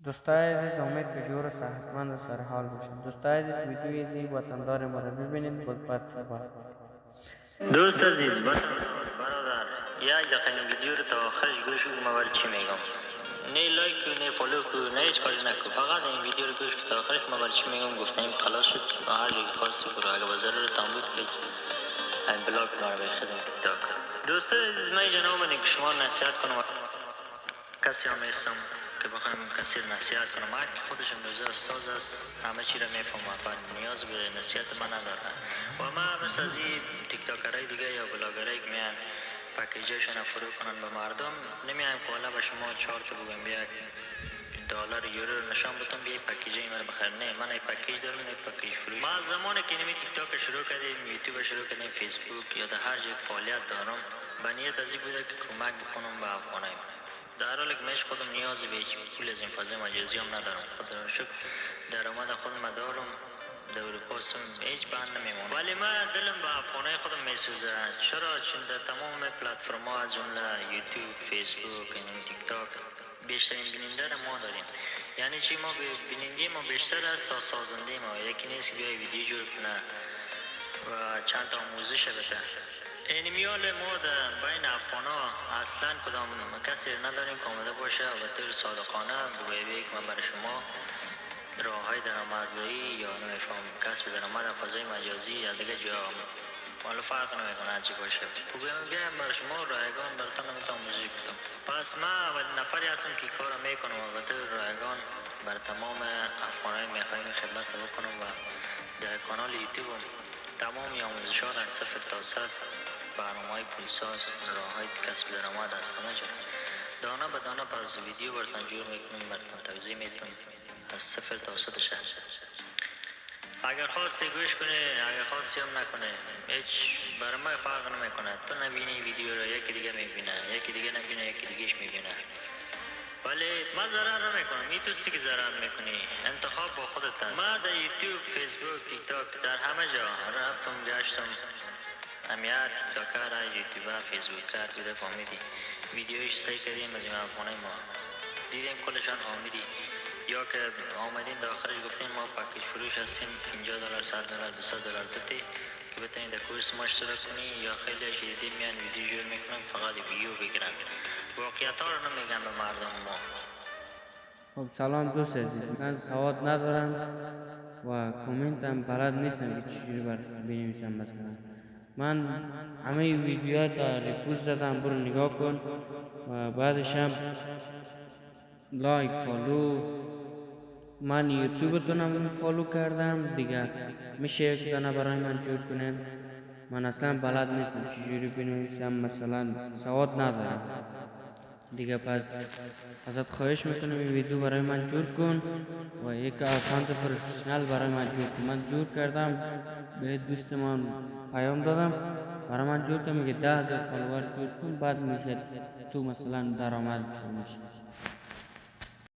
دوستای عزیز، امید که جور و صحتمند و سرحال باشید. دوستای عزیز، ویدیوی زی وطندار ما را ببینید. باز بعد صحبت. دوست عزیز برادر، یک دقیقه این ویدیو رو تا آخرش گوش کن. ما چی میگم؟ نه لایک کو، نه فالو کو، نه هیچ کاری نکن. فقط این ویدیو رو گوش کن تا آخرش. ما چی میگم گفتیم خلاص شد. هر جایی خواستی برو. اگه بازار رو تنبود که این بلاک ما رو بخدم تیک تاک. دوست عزیز، من اینجا آمدم که شما نصیحت کنم. کسی هم نیستم که بخوایم کسی نصیحت کنم. هر کی خودش امروزه استاد است، همه چی را میفهمه و نیاز به نصیحت من نداره. و من مثل از این تیک تاکرهای دیگه یا بلاگرایی که میان پکیجشون فرو کنن به مردم، نمیایم که حالا به شما 4 تا بگم بیا دلار یورو نشان بتون بیا پکیج من بخیر. نه، من این پکیج دارم، این پکیج فروش. ما از زمانی که نمی تیک تاک شروع کردیم، یوتیوب شروع کردیم، فیسبوک یا در هر جای فعالیت دارم، به نیت از این بوده که کمک بکنم به افغانای من. در حالی که میش خودم نیازی به هیچ پول از این فضای مجازی هم ندارم. خدا رو شکر درآمد خودم دارم. در اروپا هیچ بند نمیمونه، ولی من دلم به افغانای خودم میسوزه. چرا؟ چون در تمام پلتفرم ها از جمله یوتیوب، فیسبوک، تیک تاک بیشترین بیننده را ما داریم. یعنی چی؟ ما بیننده ما بیشتر است تا سازنده ما. یکی نیست که بیای ویدیو جور کنه و چند تا آموزش بده. این میال ما در بین افغان ها اصلا کدام کسی نداریم که آمده باشه و به طور صادقانه بگویه که من برای شما راه های درآمدزایی یا نمیفهم کسب درآمد در فضای مجازی یا دیگه جا حالا فرق نمیکنه هرچی باشه بیایم برای شما رایگان براتون نمیتونم آموزش بدم. پس من اولین نفری هستم که کار میکنم و به طور رایگان بر تمام افغانای میخوایم خدمت بکنم و در کانال یوتیوب تمام آموزش ها از صفر تا صد برنامه‌های پولساز، راه‌های کسب درآمد از همه جا دانه به دانه پس ویدیو براتون جور میکنیم، براتون توضیح میدیم از صفر تا صدش. اگر خواستی گوش کنی، اگر خواستی هم نکنه، هیچ برای من فرق نمیکنه. تو نبینی ویدیو رو یکی دیگه میبینه، یکی دیگه نبینه یکی دیگهش میبینه، ولی من ضرر نمیکنم. این توستی که ضرر میکنی، انتخاب با خودت است. من در یوتیوب، فیسبوک، تیک تاک در همه جا رفتم گشتم. همیار تیک تاکر، یوتیوبر، فیسبوکر بوده، فهمیدی ویدیویش سعی کردیم از این افغانای ما دیدیم کلشان فهمیدی. یا که آمدین داخلش گفتین ما پاکیج فروش هستیم، 50 دلار، 100 دلار، 200 دلار دادی که بتونید در کورس ما اشتراک کنی. یا خیلی دیدیم میان ویدیو جور میکنن فقط ویو بگیرن، واقعیت ها رو نمیگن به مردم ما. خب سلام دوست عزیز، من سواد ندارم و کامنت هم بلد نیستم که چجوری بنویسم. مثلا من همه ویدیوها تا ریپوست زدم، برو نگاه کن و بعدش هم لایک، فالو. من یوتیوب تونم فالو کردم دیگه، میشه یک دانه برای من جور کنین؟ من اصلا بلد نیستم چجوری بنویسم، مثلا سواد ندارم دیگه. پس ازت خواهش میکنم این ویدیو برای من جور کن و یک اکانت پروفشنال برای من جور کن. من جور کردم، به دوست من پیام دادم برای من جور کن، میگه 10,000 فالوور جور کن، بعد میشه تو مثلا درآمد میشه.